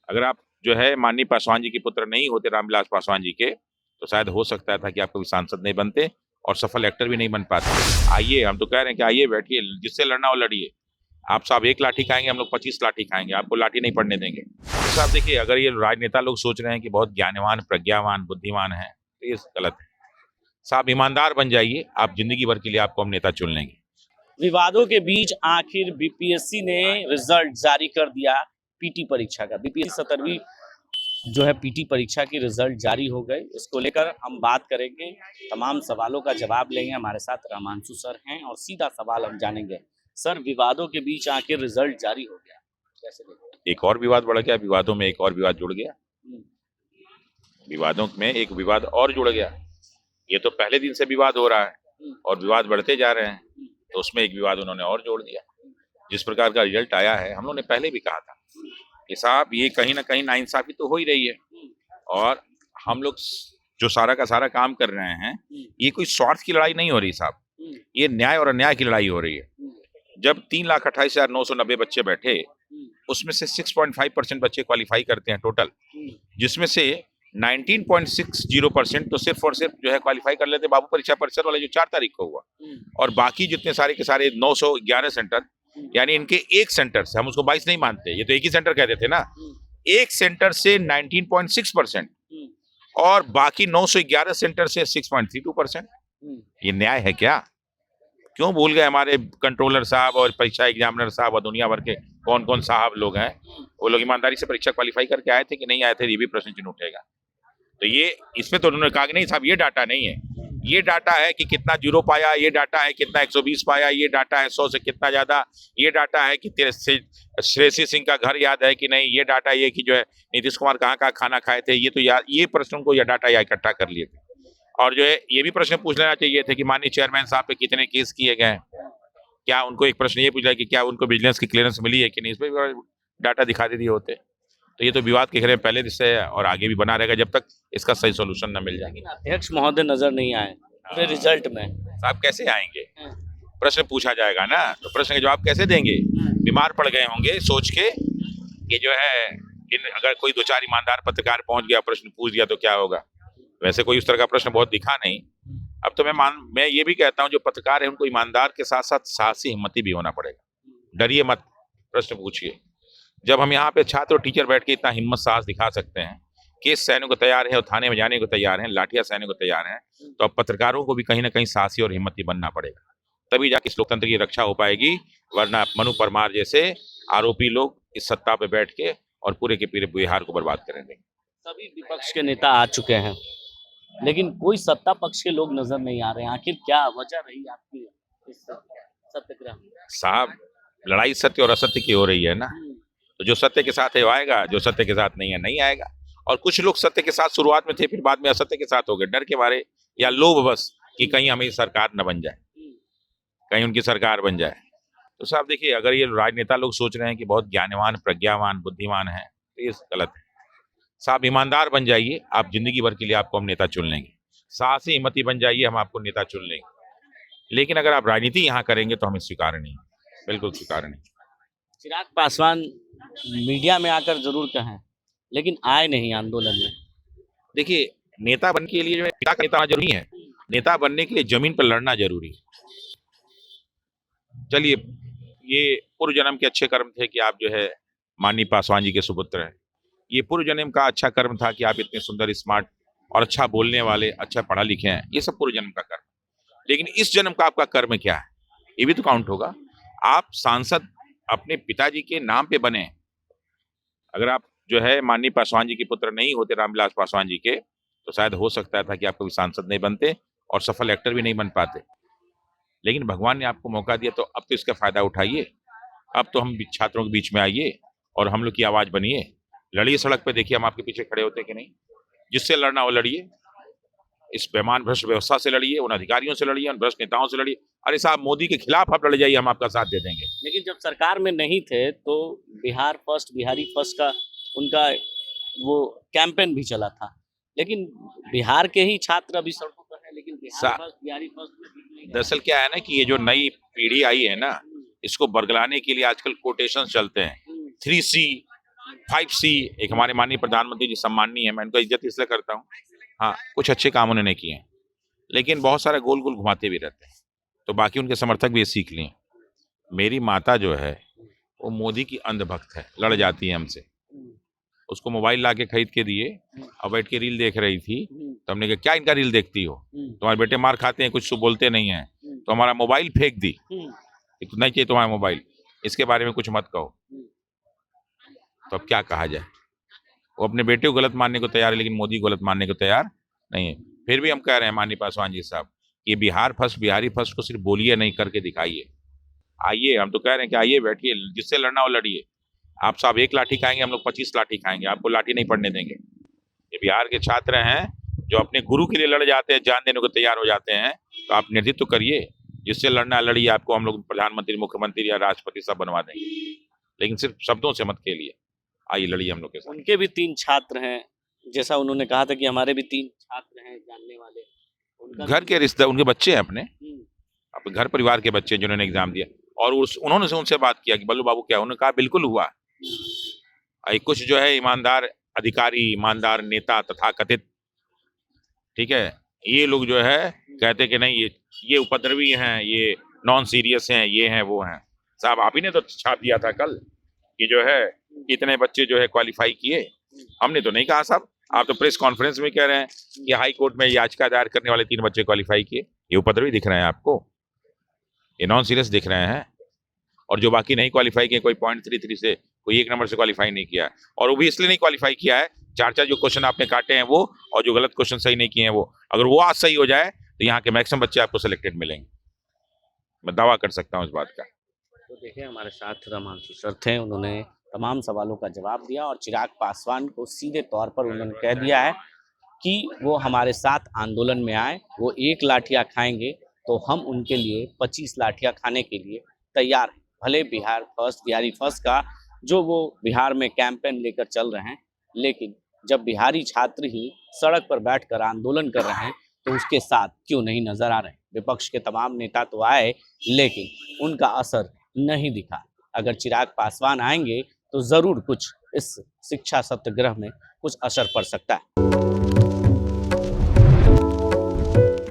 अगर आप जो है माननीय पासवान जी के पुत्र नहीं होते, रामविलास पासवान जी के, तो शायद हो सकता था कि आप कभी सांसद नहीं बनते और सफल एक्टर भी नहीं बन पाते। आइए, हम तो कह रहे हैं कि आइए, बैठिए, जिससे लड़ना हो लड़िए। आप साहब 1 लाठी खाएंगे, हम लोग 25 लाठी खाएंगे, आपको लाठी नहीं पड़ने देंगे। तो साहब देखिए, अगर ये राजनेता लोग सोच रहे हैं कि बहुत ज्ञानवान, प्रज्ञावान, बुद्धिमान है, तो ये गलत है। साहब ईमानदार बन जाइए, आप जिंदगी भर के लिए आपको हम नेता चुन लेंगे। विवादों के बीच आखिर बीपीएससी ने रिजल्ट जारी कर दिया पीटी परीक्षा का। बीपीएससी 17वीं जो है पीटी परीक्षा की रिजल्ट जारी हो गए। इसको लेकर हम बात करेंगे, तमाम सवालों का जवाब लेंगे। हमारे साथ रामांशु सर हैं और सीधा सवाल हम जानेंगे। सर, विवादों के बीच आखिर रिजल्ट जारी हो गया, कैसे देखते? एक और विवाद बढ़ गया, विवादों में एक और विवाद जुड़ गया, विवादों में एक विवाद और जुड़ गया। ये तो पहले दिन से विवाद हो रहा है और विवाद बढ़ते जा रहे हैं, तो उसमें एक विवाद उन्होंने और जोड़ दिया। जिस प्रकार का रिजल्ट आया है, हम लोगों ने पहले भी कहा था कि साहब ये कहीं ना कहीं नाइंसाफी तो हो ही रही है, और हम लोग जो सारा का सारा काम कर रहे हैं, ये कोई स्वार्थ की लड़ाई नहीं हो रही साहब, ये न्याय और अन्याय की लड़ाई हो रही है। जब 3,28,990 बच्चे बैठे, उसमें से 6.5% बच्चे क्वालिफाई करते हैं टोटल, जिसमें से 19.60% तो सिर्फ और सिर्फ जो है क्वालिफाई कर लेते बाबू परीक्षा परिसर वाले, जो 4 तारीख को हुआ, और बाकी जितने सारे के सारे 911 सेंटर, यानी इनके एक सेंटर से, हम उसको 22 नहीं मानते, ये तो एक ही सेंटर कहते थे ना, एक सेंटर से 19.6% और बाकी 911 सेंटर से 6.32%। ये न्याय है क्या? क्यों भूल गए हमारे कंट्रोलर साहब और परीक्षा एग्जामिनर साहब और दुनिया भर के कौन कौन साहब लोग हैं? वो लोग ईमानदारी से परीक्षा क्वालिफाई करके आए थे कि नहीं आए थे, ये भी प्रश्न चिन्ह उठेगा। तो ये इसमें तो उन्होंने कहा कि नहीं साहब, ये डाटा नहीं है, ये डाटा है कि कितना जीरो पाया, ये डाटा है कितना 120 पाया, ये डाटा है 100 से कितना ज्यादा, ये डाटा है कि श्रेयसी सिंह का घर याद है कि नहीं, ये डाटा ये कि जो है नीतीश कुमार कहाँ कहाँ खाना खाए थे, ये तो याद, ये प्रश्न को, यह डाटा या इकट्ठा कर लिए थे। और जो है ये भी प्रश्न पूछ लेना चाहिए थे कि माननीय चेयरमैन साहब पे कितने केस किए गए, क्या उनको एक प्रश्न ये पूछा कि क्या उनको विजिलेंस की क्लियरेंस मिली है कि नहीं, इस पर डाटा दिखा दिए होते। तो ये तो विवाद के घेरे पहले से है और आगे भी बना रहेगा जब तक इसका सही सोल्यूशन न मिल जाए। अध्यक्ष महोदय नजर नहीं आए पूरे रिजल्ट में। साहब कैसे आएंगे? प्रश्न पूछा जाएगा ना, तो प्रश्न के जवाब कैसे देंगे? बीमार पड़ गए होंगे सोच के कि जो है कि अगर कोई 2-4 ईमानदार पत्रकार पहुंच गया, प्रश्न पूछ दिया तो क्या होगा। वैसे कोई उस तरह का प्रश्न बहुत दिखा नहीं। अब तो मैं ये भी कहता हूं, जो पत्रकार है उनको ईमानदार के साथ साथ साहसी हिम्मती भी होना पड़ेगा। डरिए मत, प्रश्न पूछिए। जब हम यहाँ पे छात्र और टीचर बैठ के इतना हिम्मत साहस दिखा सकते हैं, केस सहने को तैयार है और थाने में जाने को तैयार हैं, लाठियां सहने को तैयार हैं, तो अब पत्रकारों को भी कहीं ना कहीं साहसी और हिम्मती बनना पड़ेगा, तभी जाके इस लोकतंत्र की रक्षा हो पाएगी। वरना मनु परमार जैसे आरोपी लोग इस सत्ता पे बैठ के और पूरे के पूरे बिहार को बर्बाद करेंगे। सभी विपक्ष के नेता आ चुके हैं, लेकिन कोई सत्ता पक्ष के लोग नजर नहीं आ रहे हैं। आखिर क्या वजह रही आपकी इस सत्याग्रह? साहब, लड़ाई सत्य और असत्य की हो रही है ना, तो जो सत्य के साथ है वो आएगा, जो सत्य के साथ नहीं है नहीं आएगा। और कुछ लोग सत्य के साथ शुरुआत में थे, फिर बाद में असत्य के साथ हो गए, डर के मारे या लोभ बस कि कहीं हमें सरकार न बन जाए, कहीं उनकी सरकार बन जाए। तो साहब देखिए, अगर ये राजनेता लोग सोच रहे हैं कि बहुत ज्ञानवान, प्रज्ञावान, बुद्धिमान है, तो ये गलत है। साहब ईमानदार बन जाइए, आप जिंदगी भर के लिए आपको हम नेता चुन लेंगे। साहसी हिम्मती बन जाइए, हम आपको नेता चुन लेंगे। लेकिन अगर आप राजनीति यहाँ करेंगे तो हमें स्वीकार नहीं, बिल्कुल स्वीकार नहीं। चिराग पासवान मीडिया में आकर जरूर कहें, लेकिन आए नहीं आंदोलन में। देखिए, नेता बनने के लिए जो है पिता का नेता होना जरूरी है, नेता बनने के लिए जमीन पर लड़ना जरूरी है। चलिए, ये पूर्व जन्म के अच्छे कर्म थे कि आप जो है माननीय पासवान जी के सुपुत्र हैं। ये पूर्व जन्म का अच्छा कर्म था कि आप इतने सुंदर, स्मार्ट और अच्छा बोलने वाले, अच्छा पढ़ा लिखे हैं। ये सब पूर्व जन्म का कर्म। लेकिन इस जन्म का आपका कर्म क्या है, ये भी तो काउंट होगा। आप सांसद अपने पिताजी के नाम पे बने। अगर आप जो है माननीय पासवान जी के पुत्र नहीं होते, रामविलास पासवान जी के, तो शायद हो सकता था कि आप कभी सांसद नहीं बनते और सफल एक्टर भी नहीं बन पाते। लेकिन भगवान ने आपको मौका दिया, तो अब तो इसका फायदा उठाइए। अब तो हम छात्रों के बीच में आइए और हम लोग की आवाज बनिए, लड़िए सड़क पे, देखिए हम आपके पीछे खड़े होते कि नहीं। जिससे लड़ना हो लड़िए, इस बेमान भ्रष्ट व्यवस्था से लड़िए, उन अधिकारियों से लड़िए, उन भ्रष्ट नेताओं से लड़िए। अरे साहब, मोदी के खिलाफ आप लड़ जाइए, हम आपका साथ दे देंगे। लेकिन जब सरकार में नहीं थे तो बिहार फर्स्ट, बिहारी फर्स्ट का उनका वो कैंपेन भी चला था, लेकिन बिहार के ही छात्र अभी सड़कों पर है, लेकिन बिहार फर्स्ट, बिहारी फर्स्ट। दरअसल क्या है ना कि ये जो नई पीढ़ी आई है ना, इसको बरगलाने के लिए आजकल कोटेशन चलते हैं, 3C, 5C एक हमारे माननीय प्रधानमंत्री जी सम्माननीय है, मैं उनका इज्जत इसलिए करता हूँ। हाँ, कुछ अच्छे काम उन्होंने किए हैं, लेकिन बहुत सारा गोल गोल घुमाते भी रहते हैं, तो बाकी उनके समर्थक भी ये सीख लिए। मेरी माता जो है वो मोदी की अंधभक्त है, लड़ जाती है हमसे। उसको मोबाइल ला के खरीद के दिए और बैठ के रील देख रही थी, तो हमने कहा क्या इनका रील देखती हो, तुम्हारे बेटे मार खाते हैं, कुछ बोलते नहीं है, तो हमारा मोबाइल फेंक दी कि नहीं चाहिए तुम्हारा मोबाइल, इसके बारे में कुछ मत कहो। तो अब क्या कहा जाए, वो अपने बेटे को गलत मानने को तैयार है, लेकिन मोदी को गलत मानने को तैयार नहीं है। फिर भी हम कह रहे हैं माननीय पासवान जी साहब, ये बिहार फर्स्ट बिहारी फर्स्ट को सिर्फ बोलिए नहीं, करके दिखाइए। आइए, हम तो कह रहे हैं कि आइए, बैठिए, जिससे लड़ना हो लड़िए। आप साहब 1 लाठी खाएंगे, हम लोग 25 लाठी खाएंगे, आपको लाठी नहीं पड़ने देंगे। ये बिहार के छात्र हैं जो अपने गुरु के लिए लड़ जाते हैं, जान देने को तैयार हो जाते हैं, तो आप नेतृत्व करिए, जिससे लड़ना लड़िए। आपको हम लोग प्रधानमंत्री, मुख्यमंत्री या राष्ट्रपति सब बनवा देंगे, लेकिन सिर्फ शब्दों से मत खेलिए। आइए, लड़िए हम लोग के साथ। उनके भी 3 छात्र हैं, जैसा उन्होंने कहा था कि हमारे भी 3 छात्र हैं जानने वाले। उनका घर के रिश्ते, उनके बच्चे हैं अपने घर परिवार के बच्चे जिन्होंने एग्जाम दिया, और उन्होंने उनसे बात किया कि बल्लू बाबू क्या, उन्होंने कहा बिल्कुल हुआ। कुछ जो है ईमानदार अधिकारी, ईमानदार नेता तथा कथित, ठीक है, ये लोग जो है कहते कि नहीं, ये उपद्रवी हैं, ये नॉन सीरियस हैं, ये हैं, वो हैं। साहब आप ही ने तो छाप दिया था कल कि जो है इतने बच्चे जो है क्वालिफाई किए, हमने तो नहीं कहा साहब, आप तो प्रेस कॉन्फ्रेंस में कह रहे हैं कि हाई कोर्ट में याचिका दायर करने वाले 3 बच्चे क्वालिफाई किए। ये उपद्रवी दिख रहे हैं आपको, ये नॉन सीरियस दिख रहे हैं। और जो बाकी नहीं क्वालिफाई किए, कोई 0.33 से, कोई 1 नंबर से क्वालिफाई नहीं किया है, और वो भी इसलिए नहीं क्वालिफाई किया है, 4 जो क्वेश्चन आपने काटे हैं वो, और जो गलत क्वेश्चन सही नहीं किए हैं वो, अगर वो आज सही हो जाए तो यहाँ के मैक्सिमम बच्चे आपको सिलेक्टेड मिलेंगे, मैं दावा कर सकता हूँ इस बात का। तो देखिए हमारे साथ रमांशु सर थे, उन्होंने तमाम सवालों का जवाब दिया और चिराग पासवान को सीधे तौर पर उन्होंने कह दिया है कि वो हमारे साथ आंदोलन में आए, वो 1 लाठियाँ खाएंगे तो हम उनके लिए 25 लाठियाँ खाने के लिए तैयार हैं। भले बिहार फर्स्ट, बिहारी फर्स्ट का जो वो बिहार में कैंपेन लेकर चल रहे हैं, लेकिन जब बिहारी छात्र ही सड़क पर बैठकर आंदोलन कर रहे हैं तो उसके साथ क्यों नहीं नजर आ रहे हैं। विपक्ष के तमाम नेता तो आए, लेकिन उनका असर नहीं दिखा। अगर चिराग पासवान आएंगे तो जरूर कुछ इस शिक्षा सत्याग्रह में कुछ असर पड़ सकता है।